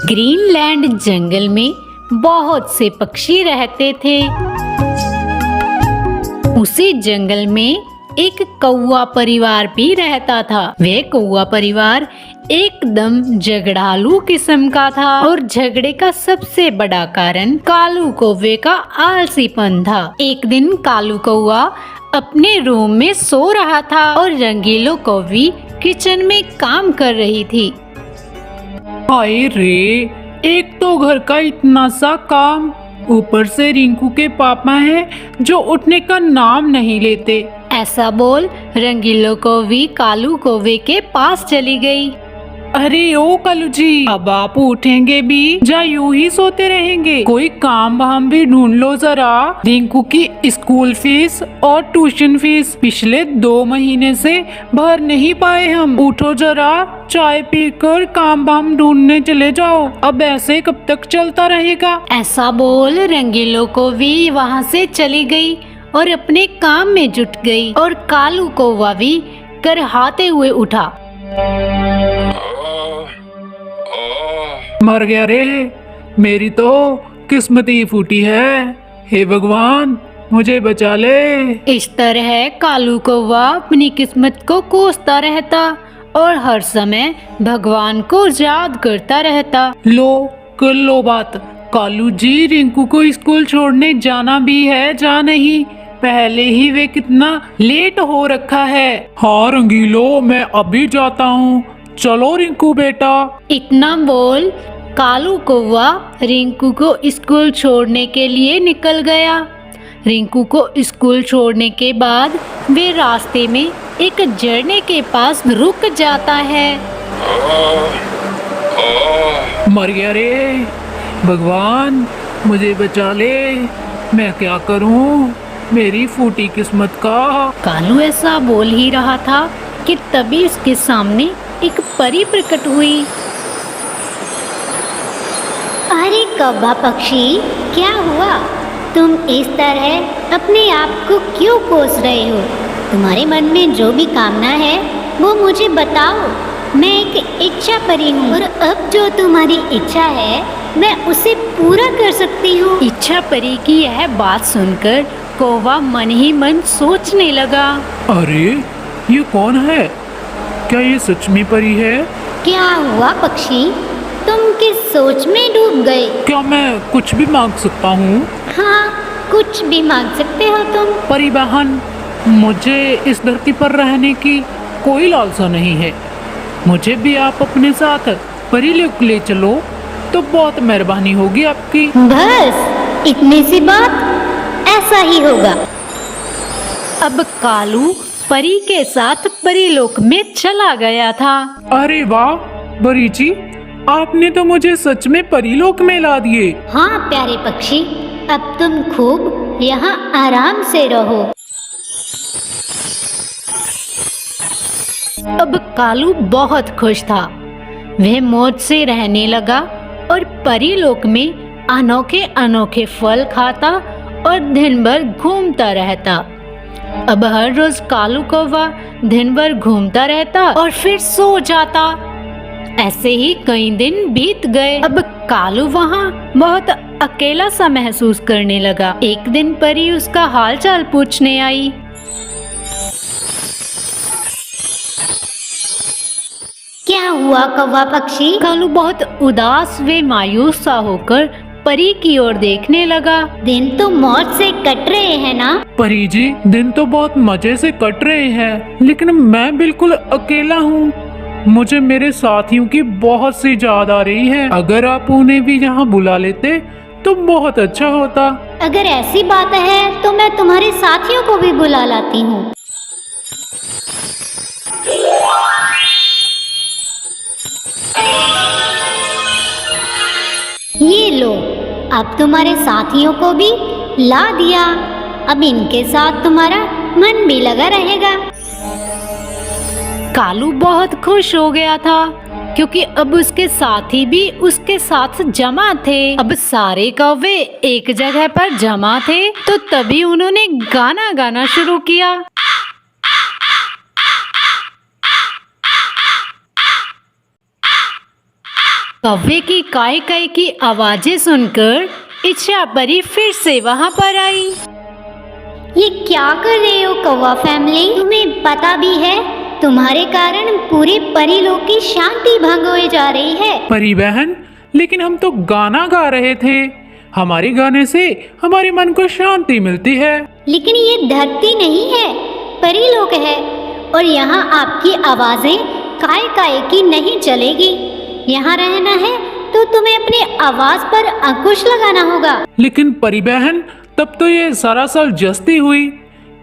Greenland जंगल में बहुत से पक्षी रहते थे। उसी जंगल में एक कौवा परिवार भी रहता था। वह कौवा परिवार एकदम झगड़ालू किस्म का था और झगड़े का सबसे बड़ा कारण कालू कौवे का आलसीपन था। एक दिन कालू कौवा अपने रूम में सो रहा था और रंगीलो कौवी किचन में काम कर रही थी। हाय रे, एक तो घर का इतना सा काम, ऊपर से रिंकू के पापा हैं जो उठने का नाम नहीं लेते। ऐसा बोल रंगीलो कौवी कालू कौवे के पास चली गई। अरे ओ कालू जी, अब आप उठेंगे भी या यूं ही सोते रहेंगे? कोई काम वाम भी ढूंढ लो जरा। रिंकू की स्कूल फीस और ट्यूशन फीस पिछले 2 महीने से भर नहीं पाए हम। उठो जरा, चाय पीकर काम वाम ढूंढने चले जाओ। अब ऐसे कब तक चलता रहेगा? ऐसा बोल रंगीलो कौवी वहाँ से चली गई और अपने काम में जुट गई और कालू कौवा भी करहाते हुए उठा। मर गया रे, मेरी तो किस्मत ही फूटी है। हे भगवान, मुझे बचा ले। इस तरह कालू कौवा अपनी किस्मत को कोसता रहता और हर समय भगवान को याद करता रहता। लो कर लो बात। कालू जी, रिंकू को स्कूल छोड़ने जाना भी है या नहीं? पहले ही वे कितना लेट हो रखा है। हाँ रंगीलो, मैं अभी जाता हूँ। चलो रिंकू बेटा। इतना बोल कालू कौवा रिंकू को स्कूल छोड़ने के लिए निकल गया। रिंकू को स्कूल छोड़ने के बाद वे रास्ते में एक झरने के पास रुक जाता है। मर गया रे, भगवान मुझे बचा ले। मैं क्या करूं, मेरी फूटी किस्मत का। कालू ऐसा बोल ही रहा था कि तभी उसके सामने एक परी प्रकट हुई। अरे कौवा पक्षी, क्या हुआ? तुम इस तरह अपने आप को क्यों कोस रहे हो? तुम्हारे मन में जो भी कामना है वो मुझे बताओ। मैं एक इच्छा परी हूँ और अब जो तुम्हारी इच्छा है मैं उसे पूरा कर सकती हूँ। इच्छा परी की यह बात सुनकर कौवा मन ही मन सोचने लगा। अरे ये कौन है? क्या ये सच में परी है? क्या हुआ पक्षी, तुम किस सोच में डूब गए? क्या मैं कुछ भी मांग सकता हूँ? हाँ, कुछ भी मांग सकते हो तुम। परी बहन, मुझे इस धरती पर रहने की कोई लालसा नहीं है। मुझे भी आप अपने साथ परी लोक ले चलो तो बहुत मेहरबानी होगी आपकी। बस इतनी सी बात, ऐसा ही होगा। अब कालू परी के साथ परीलोक में चला गया था। अरे वाह परी जी, आपने तो मुझे सच में परीलोक में ला दिए। हाँ प्यारे पक्षी, अब तुम खूब यहाँ आराम से रहो। अब कालू बहुत खुश था। वह मौज से रहने लगा और परीलोक में अनोखे अनोखे फल खाता और दिन भर घूमता रहता। अब हर रोज कालू कौवा दिन भर घूमता रहता और फिर सो जाता। ऐसे ही कई दिन बीत गए। अब कालू वहाँ बहुत अकेला सा महसूस करने लगा। एक दिन परी उसका हालचाल पूछने आई। क्या हुआ कौवा पक्षी? कालू बहुत उदास व मायूस सा होकर परी की ओर देखने लगा। दिन तो मौज से कट रहे हैं ना? परी जी, दिन तो बहुत मजे से कट रहे हैं, लेकिन मैं बिल्कुल अकेला हूँ। मुझे मेरे साथियों की बहुत सी याद आ रही है। अगर आप उन्हें भी यहाँ बुला लेते तो बहुत अच्छा होता। अगर ऐसी बात है तो मैं तुम्हारे साथियों को भी बुला लाती हूँ। ये लो, अब तुम्हारे साथियों को भी ला दिया। अब इनके साथ तुम्हारा मन भी लगा रहेगा। कालू बहुत खुश हो गया था क्योंकि अब उसके साथी भी उसके साथ जमा थे। अब सारे कौवे एक जगह पर जमा थे तो तभी उन्होंने गाना गाना शुरू किया। कौवे की काय काय की आवाजें सुनकर इच्छा परी फिर से वहाँ पर आई। ये क्या कर रहे हो कौवा फैमिली? तुम्हें पता भी है तुम्हारे कारण पूरे परीलोक की शांति भंग होए जा रही है। परी बहन, लेकिन हम तो गाना गा रहे थे। हमारे गाने से हमारे मन को शांति मिलती है। लेकिन ये धरती नहीं है, परीलोक है, और यहाँ आपकी आवाजें काय काय की नहीं चलेगी। यहाँ रहना है तो तुम्हें अपनी आवाज पर अंकुश लगाना होगा। लेकिन परी बहन, तब तो ये सरासर जस्ती हुई।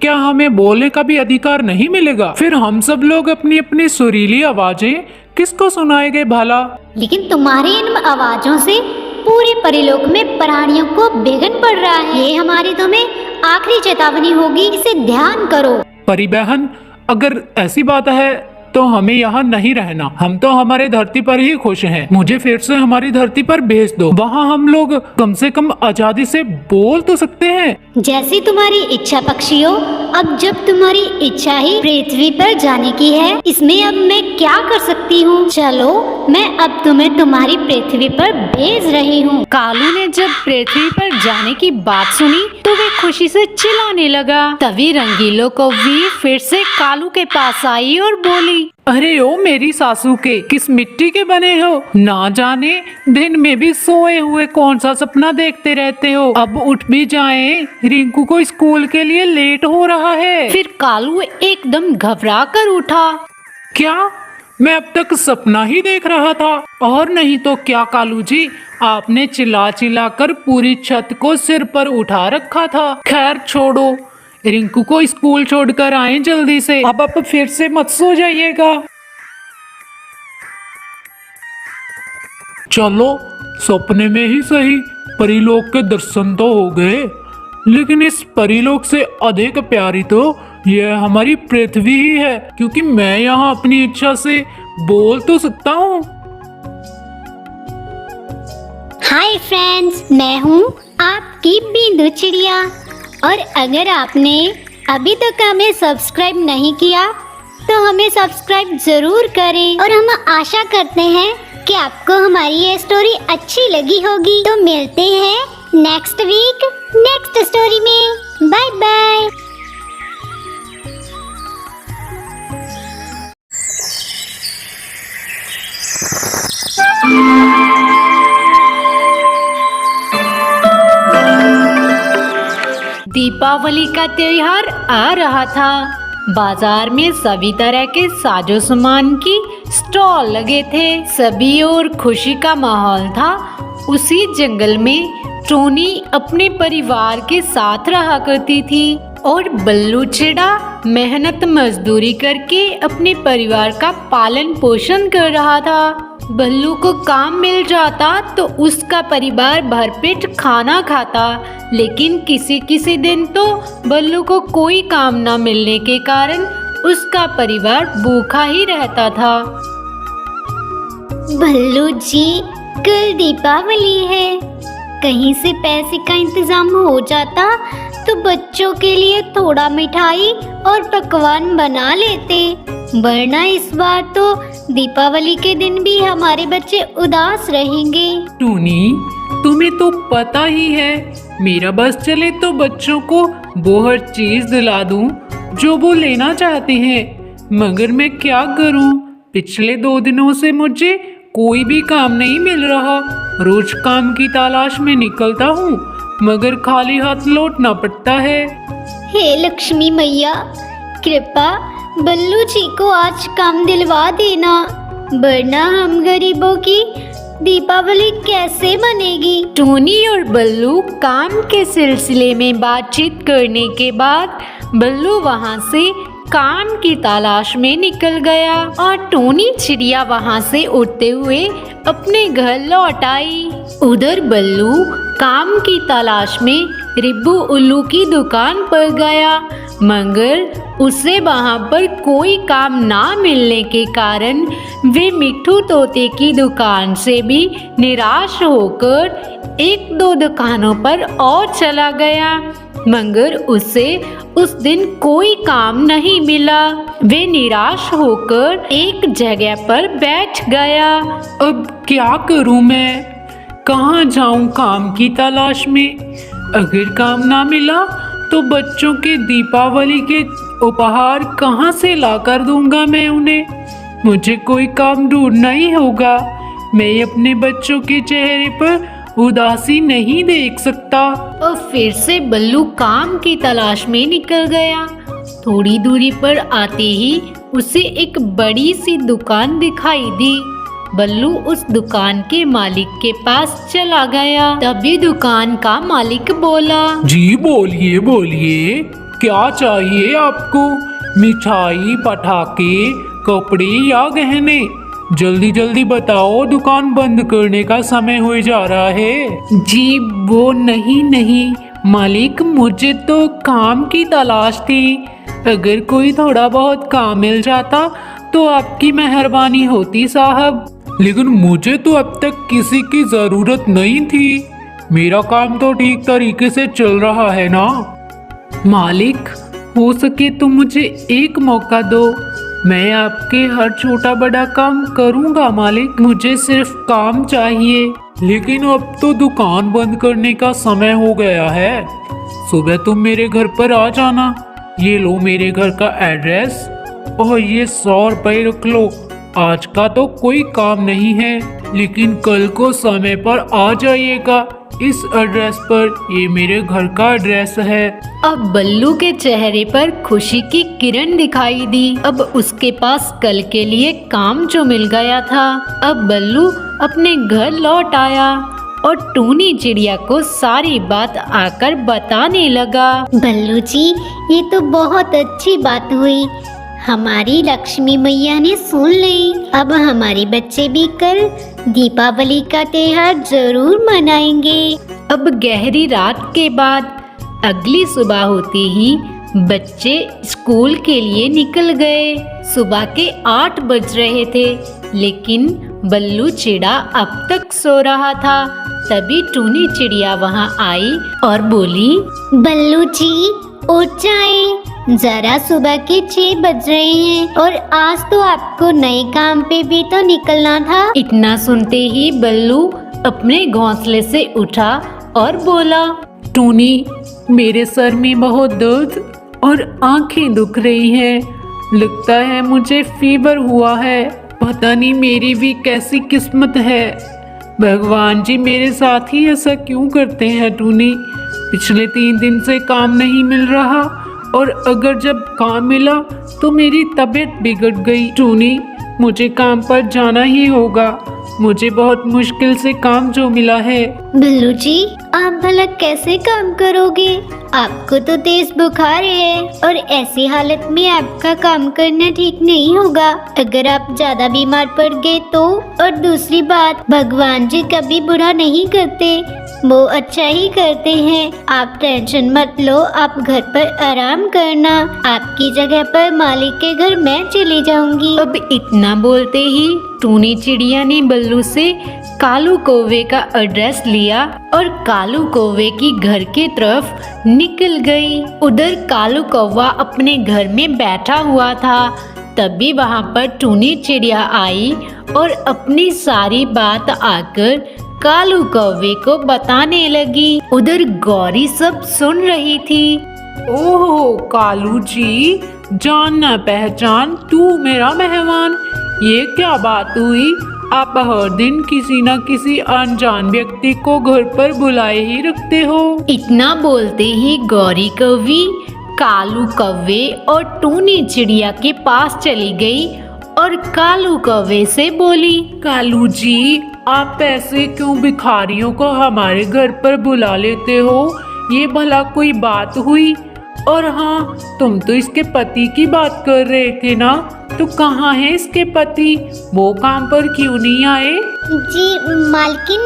क्या हमें बोलने का भी अधिकार नहीं मिलेगा? फिर हम सब लोग अपनी अपनी सुरीली आवाजें किसको सुनाएंगे भला? लेकिन तुम्हारी इन आवाजों से पूरे परीलोक में प्राणियों को विघ्न पड़ रहा है। ये हमारी तुम्हें आखिरी चेतावनी होगी, इसे ध्यान करो। परी बहन, अगर ऐसी बात है तो हमें यहाँ नहीं रहना। हम तो हमारे धरती पर ही खुश हैं। मुझे फिर से हमारी धरती पर भेज दो। वहाँ हम लोग कम से कम आजादी से बोल तो सकते हैं। जैसी तुम्हारी इच्छा पक्षियों। अब जब तुम्हारी इच्छा ही पृथ्वी पर जाने की है, इसमें अब मैं क्या कर सकती हूँ? चलो, मैं अब तुम्हें तुम्हारी पृथ्वी पर भेज रही हूँ। कालू ने जब पृथ्वी पर जाने की बात सुनी तो वे खुशी से चिल्लाने लगा। तभी रंगीलो कौवी फिर से कालू के पास आई और बोली, अरे ओ मेरी सासू के, किस मिट्टी के बने हो? ना जाने दिन में भी सोए हुए कौन सा सपना देखते रहते हो। अब उठ भी जाएं, रिंकू को स्कूल के लिए लेट हो रहा है। फिर कालू एकदम घबरा कर उठा। क्या मैं अब तक सपना ही देख रहा था? और नहीं तो क्या कालू जी, आपने चिल्ला चिल्ला कर पूरी छत को सिर पर उठा रखा था। खैर छोड़ो, रिंकू को स्कूल छोड़कर आए जल्दी से। अब आप फिर से मत सो जाइएगा। चलो, सपने में ही सही परीलोक के दर्शन तो हो गए, लेकिन इस परीलोक से अधिक प्यारी तो यह हमारी पृथ्वी ही है, क्योंकि मैं यहाँ अपनी इच्छा से बोल तो सकता हूँ। हाय फ्रेंड्स, मैं हूँ आपकी बिंदु चिड़िया, और अगर आपने अभी तक हमें सब्सक्राइब नहीं किया तो हमें सब्सक्राइब जरूर करें। और हम आशा करते हैं कि आपको हमारी ये स्टोरी अच्छी लगी होगी। तो मिलते हैं नेक्स्ट वीक नेक्स्ट स्टोरी में। Bye bye. दीपावली का त्योहार आ रहा था। बाजार में सभी तरह के साजो सामान की स्टॉल लगे थे। सभी ओर खुशी का माहौल था। उसी जंगल में टोनी अपने परिवार के साथ रहा करती थी और बल्लू चिड़ा मेहनत मजदूरी करके अपने परिवार का पालन पोषण कर रहा था। बल्लू को काम मिल जाता तो उसका परिवार भरपेट खाना खाता, लेकिन किसी किसी दिन तो बल्लू को कोई काम न मिलने के कारण उसका परिवार भूखा ही रहता था। बल्लू जी, कल दीपावली है, कहीं से पैसे का इंतजाम हो जाता तो बच्चों के लिए थोड़ा मिठाई और पकवान बना लेते, वरना इस बार तो दीपावली के दिन भी हमारे बच्चे उदास रहेंगे। टूनी, तुम्हें तो पता ही है, मेरा बस चले तो बच्चों को वो हर चीज दिला दूं जो वो लेना चाहते हैं, मगर मैं क्या करूं? पिछले 2 दिनों से मुझे कोई भी काम नहीं मिल रहा। रोज काम की तलाश में निकलता हूँ, मगर खाली हाथ लौटना पड़ता है। हे लक्ष्मी मैया, कृपा बल्लू जी को आज काम दिलवा देना, वरना हम गरीबों की दीपावली कैसे मनेगी। टोनी और बल्लू काम के सिलसिले में बातचीत करने के बाद बल्लू वहाँ से काम की तलाश में निकल गया और टोनी चिड़िया वहाँ से उड़ते हुए अपने घर लौट आई। उधर बल्लू काम की तलाश में रिब्बू उल्लू की दुकान पर गया, मगर उसे वहाँ पर कोई काम ना मिलने के कारण वे मिट्ठू तोते की दुकान से भी निराश होकर 1-2 दुकानों पर और चला गया। मगर उसे उस दिन कोई काम नहीं मिला। वे निराश होकर एक जगह पर बैठ गया। अब क्या करूं मैं? कहाँ जाऊं काम की तलाश में? अगर काम ना मिला तो बच्चों के दीपावली के उपहार कहाँ से लाकर दूंगा मैं उन्हें? मुझे कोई काम ढूंढना ही होगा। मैं अपने बच्चों के चेहरे पर उदासी नहीं देख सकता। और फिर से बल्लू काम की तलाश में निकल गया। थोड़ी दूरी पर आते ही उसे एक बड़ी सी दुकान दिखाई दी। बल्लू उस दुकान के मालिक के पास चला गया। तभी दुकान का मालिक बोला, जी बोलिए बोलिए, क्या चाहिए आपको? मिठाई, पटाखे, कपड़े या गहने? जल्दी जल्दी बताओ, दुकान बंद करने का समय हो जा रहा है। जी वो नहीं मालिक, मुझे तो काम की तलाश थी। अगर कोई थोड़ा बहुत काम मिल जाता तो आपकी मेहरबानी होती साहब। लेकिन मुझे तो अब तक किसी की जरूरत नहीं थी। मेरा काम तो ठीक तरीके से चल रहा है ना। मालिक, हो सके तो मुझे एक मौका दो। मैं आपके हर छोटा बड़ा काम करूंगा मालिक। मुझे सिर्फ काम चाहिए। लेकिन अब तो दुकान बंद करने का समय हो गया है। सुबह तुम मेरे घर पर आ जाना। ये लो मेरे घर का एड्रेस और ये 100 रुपये रख लो। आज का तो कोई काम नहीं है, लेकिन कल को समय पर आ जाइएगा इस एड्रेस पर। ये मेरे घर का एड्रेस है। अब बल्लू के चेहरे पर खुशी की किरण दिखाई दी। अब उसके पास कल के लिए काम जो मिल गया था। अब बल्लू अपने घर लौट आया और टूनी चिड़िया को सारी बात आकर बताने लगा। बल्लू जी, ये तो बहुत अच्छी बात हुई। हमारी लक्ष्मी मैया ने सुन ली। अब हमारे बच्चे भी कल दीपावली का त्योहार जरूर मनाएंगे। अब गहरी रात के बाद अगली सुबह होते ही बच्चे स्कूल के लिए निकल गए। सुबह के 8 बज रहे थे, लेकिन बल्लू चिड़ा अब तक सो रहा था। तभी टूनी चिड़िया वहां आई और बोली, बल्लू जी उठ जाएं। जरा सुबह के 6 बज रहे हैं और आज तो आपको नए काम पे भी तो निकलना था। इतना सुनते ही बल्लू अपने घोंसले से उठा और बोला, टूनी, मेरे सर में बहुत दर्द और आंखें दुख रही हैं। लगता है मुझे फीवर हुआ है। पता नहीं मेरी भी कैसी किस्मत है। भगवान जी मेरे साथ ही ऐसा क्यों करते हैं टूनी? पिछले 3 दिन से काम नहीं मिल रहा और अगर जब काम मिला तो मेरी तबीयत बिगड़ गई। टूनी, मुझे काम पर जाना ही होगा। मुझे बहुत मुश्किल से काम जो मिला है। बल्लू जी, आप भला कैसे काम करोगे? आपको तो तेज बुखार है और ऐसी हालत में आपका काम करना ठीक नहीं होगा। अगर आप ज्यादा बीमार पड़ गए तो। और दूसरी बात, भगवान जी कभी बुरा नहीं करते, वो अच्छा ही करते हैं। आप टेंशन मत लो, आप घर पर आराम करना। आपकी जगह पर मालिक के घर मैं चली जाऊंगी। अब इतना बोलते ही टूनी चिड़िया ने बल्लू से कालू कौवे का एड्रेस लिया और कालू कौवे की घर की तरफ निकल गई। उधर कालू कौवा अपने घर में बैठा हुआ था। तभी वहां पर टूनी चिड़िया आई और अपनी सारी बात आकर कालू कौवे को बताने लगी। उधर गौरी सब सुन रही थी। ओह कालू जी, जान न पहचान, तू मेरा मेहमान। ये क्या बात हुई? आप हर दिन किसी न किसी अनजान व्यक्ति को घर पर बुलाए ही रखते हो। इतना बोलते ही गौरी कौवी कालू कौवे और टूनी चिड़िया के पास चली गई और कालू कौवे से बोली, कालू जी, आप ऐसे क्यों भिखारियों को हमारे घर पर बुला लेते हो? ये भला कोई बात हुई? और हाँ, तुम तो इसके पति की बात कर रहे थे ना, तो कहाँ है इसके पति? वो काम पर क्यों नहीं आए? जी मालकिन,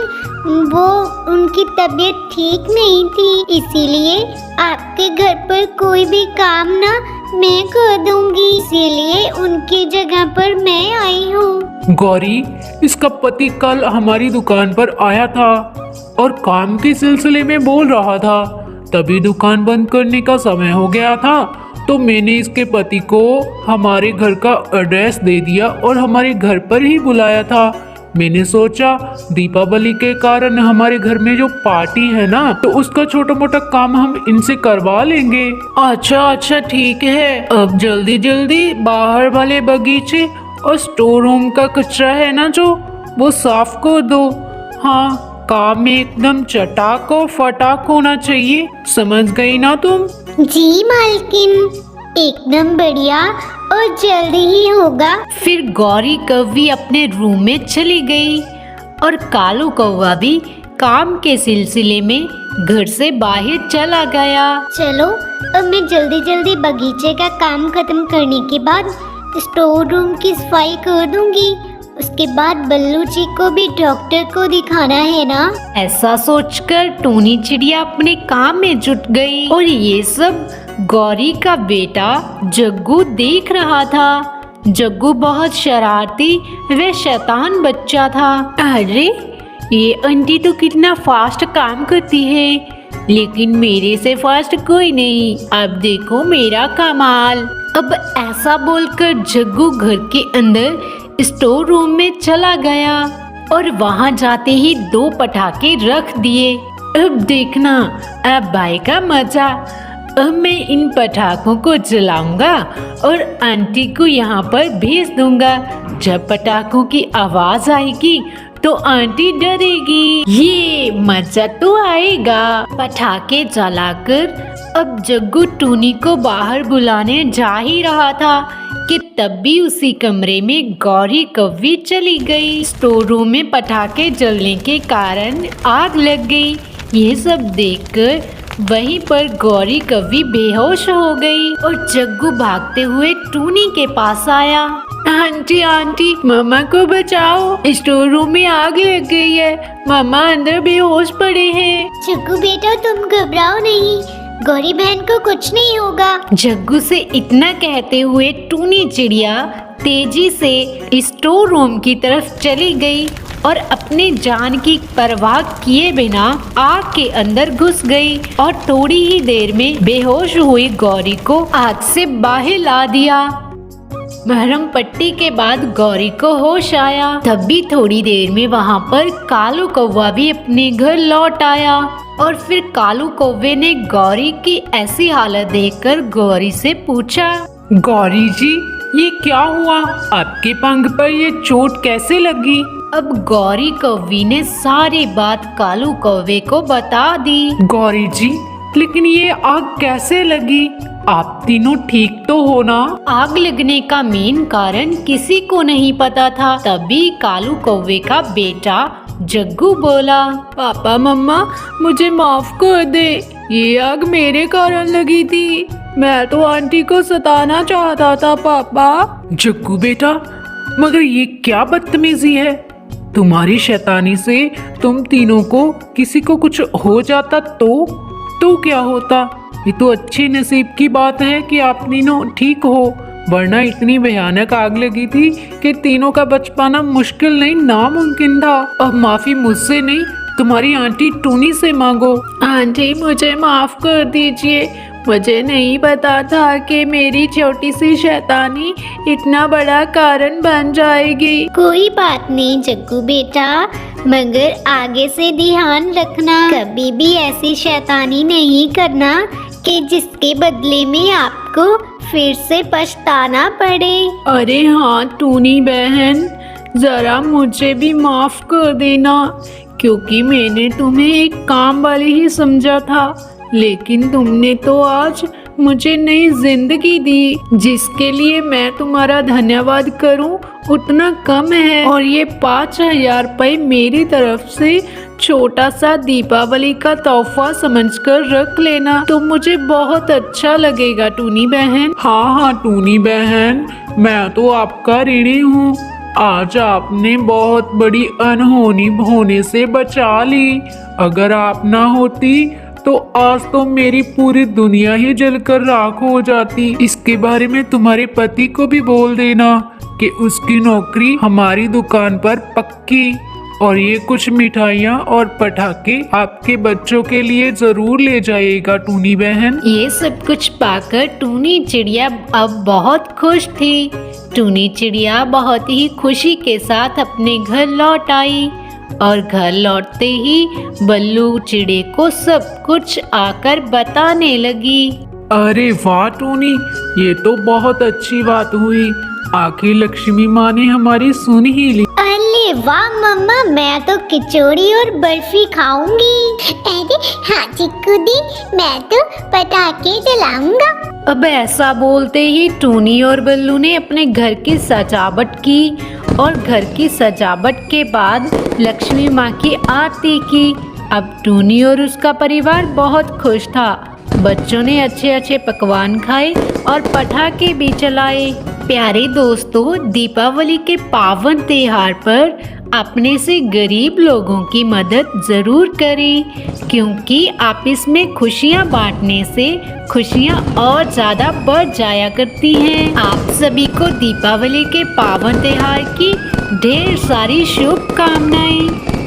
वो उनकी तबीयत ठीक नहीं थी, इसीलिए आपके घर पर कोई भी काम ना मैं कर दूंगी, इसीलिए उनकी जगह पर मैं आई हूँ। गौरी, इसका पति कल हमारी दुकान पर आया था और काम के सिलसिले में बोल रहा था। तभी दुकान बंद करने का समय हो गया था, तो मैंने इसके पति को हमारे घर का एड्रेस दे दिया और हमारे घर पर ही बुलाया था। मैंने सोचा दीपावली के कारण हमारे घर में जो पार्टी है ना, तो उसका छोटा मोटा काम हम इनसे करवा लेंगे। अच्छा ठीक है, अब जल्दी जल्दी बाहर वाले बगीचे और स्टोर रूम का कचरा है ना जो, वो साफ कर दो। हाँ, काम में एकदम चटाक और फटाक होना चाहिए, समझ गई ना तुम? जी मालकिन, एकदम बढ़िया और जल्दी ही होगा। फिर गौरी कौवी अपने रूम में चली गई और कालू कौवा भी काम के सिलसिले में घर से बाहर चला गया। चलो, अब मैं जल्दी जल्दी बगीचे का काम खत्म करने के बाद स्टोर रूम की सफाई कर दूंगी। उसके बाद बल्लू जी को भी डॉक्टर को दिखाना है ना। ऐसा सोचकर टूनी चिड़िया अपने काम में जुट गई और ये सब गौरी का बेटा जग्गू देख रहा था। जग्गू बहुत शरारती व शैतान बच्चा था। अरे, ये आंटी तो कितना फास्ट काम करती है, लेकिन मेरे से फास्ट कोई नहीं। अब देखो मेरा कमाल। अब ऐसा बोलकर जग्गू घर के अंदर स्टोर रूम में चला गया और वहां जाते ही 2 पटाखे रख दिए। अब देखना, अब भाई का मजा। अब मैं इन पटाखों को जलाऊंगा और आंटी को यहाँ पर भेज दूंगा। जब पटाखों की आवाज आएगी तो आंटी डरेगी। ये मजा तो आएगा। पटाखे जलाकर अब जग्गू टूनी को बाहर बुलाने जा ही रहा था कि तब भी उसी कमरे में गौरी कौवी चली गई। स्टोर रूम में पटाखे जलने के कारण आग लग गई। ये सब देखकर वहीं पर गौरी कौवी बेहोश हो गई और जग्गू भागते हुए टूनी के पास आया। आंटी, मामा को बचाओ, स्टोर रूम में आग लग गई है, मामा अंदर बेहोश पड़े हैं। जग्गू बेटा, तुम घबराओ नहीं, गौरी बहन को कुछ नहीं होगा। जग्गू से इतना कहते हुए टूनी चिड़िया तेजी से स्टोर रूम की तरफ चली गई और अपने जान की परवाह किए बिना आग के अंदर घुस गई और थोड़ी ही देर में बेहोश हुई गौरी को आग से बाहर ला दिया। मरहम पट्टी के बाद गौरी को होश आया। तब भी थोड़ी देर में वहाँ पर कालू कौवा भी अपने घर लौट आया और फिर कालू कौवे ने गौरी की ऐसी हालत देखकर गौरी से पूछा, गौरी जी, ये क्या हुआ? आपके पंख पर ये चोट कैसे लगी? अब गौरी कौवी ने सारी बात कालू कौवे को बता दी। गौरी जी, लेकिन ये आग कैसे लगी? आप तीनों ठीक तो हो ना? आग लगने का मेन कारण किसी को नहीं पता था। तभी कालू कौवे का बेटा जग्गू बोला, पापा मम्मा, मुझे माफ कर दे, ये आग मेरे कारण लगी थी, मैं तो आंटी को सताना चाहता था पापा। जग्गू बेटा, मगर ये क्या बदतमीजी है? तुम्हारी शैतानी से तुम तीनों को किसी को कुछ हो जाता तो क्या होता? ये तो अच्छे नसीब की बात है कि आप तीनों ठीक हो, वरना इतनी भयानक आग लगी थी कि तीनों का बच पाना मुश्किल नहीं, नामुमकिन था। अब माफी मुझसे नहीं, तुम्हारी आंटी टूनी से मांगो। आंटी, मुझे माफ कर दीजिए, मुझे नहीं पता था कि मेरी छोटी सी शैतानी इतना बड़ा कारण बन जाएगी। कोई बात नहीं जग्गू बेटा, मगर आगे से ध्यान रखना, कभी भी ऐसी शैतानी नहीं करना कि जिसके बदले में आपको फिर से पछताना पड़े। अरे हाँ टूनी बहन, जरा मुझे भी माफ कर देना, क्योंकि मैंने तुम्हें एक काम वाली ही समझा था, लेकिन तुमने तो आज मुझे नई जिंदगी दी, जिसके लिए मैं तुम्हारा धन्यवाद करूं उतना कम है। और ये 5000 रुपये मेरी तरफ से छोटा सा दीपावली का तोहफा समझकर रख लेना, तो मुझे बहुत अच्छा लगेगा टूनी बहन। हाँ टूनी बहन, मैं तो आपका ऋणी हूँ। आज आपने बहुत बड़ी अनहोनी होने से बचा ली। अगर आप ना होती तो आज तो मेरी पूरी दुनिया ही जलकर राख हो जाती। इसके बारे में तुम्हारे पति को भी बोल देना कि उसकी नौकरी हमारी दुकान पर पक्की। और ये कुछ मिठाइयाँ और पटाखे आपके बच्चों के लिए जरूर ले जाइएगा टूनी बहन। ये सब कुछ पाकर टूनी चिड़िया अब बहुत खुश थी। टूनी चिड़िया बहुत ही खुशी के साथ अपने घर लौट आई और घर लौटते ही बल्लू चिड़े को सब कुछ आकर बताने लगी। अरे वाह टूनी, ये तो बहुत अच्छी बात हुई। आखिर लक्ष्मी माँ ने हमारी सुन ही ली। अरे वाह मम्मा, मैं तो कचौड़ी और बर्फी खाऊंगी। अरे हाँ चिक्कू दी, मैं तो पटाखे जलाऊंगा। अब ऐसा बोलते ही टूनी और बल्लू ने अपने घर की सजावट की और घर की सजावट के बाद लक्ष्मी माँ की आरती की। अब टूनी और उसका परिवार बहुत खुश था। बच्चों ने अच्छे अच्छे पकवान खाए और पटाखे भी चलाए। प्यारे दोस्तों, दीपावली के पावन त्योहार पर अपने से गरीब लोगों की मदद जरूर करें, क्योंकि आपस में खुशियां बांटने से खुशियां और ज़्यादा बढ़ जाया करती हैं। आप सभी को दीपावली के पावन त्योहार की ढेर सारी शुभकामनाएं।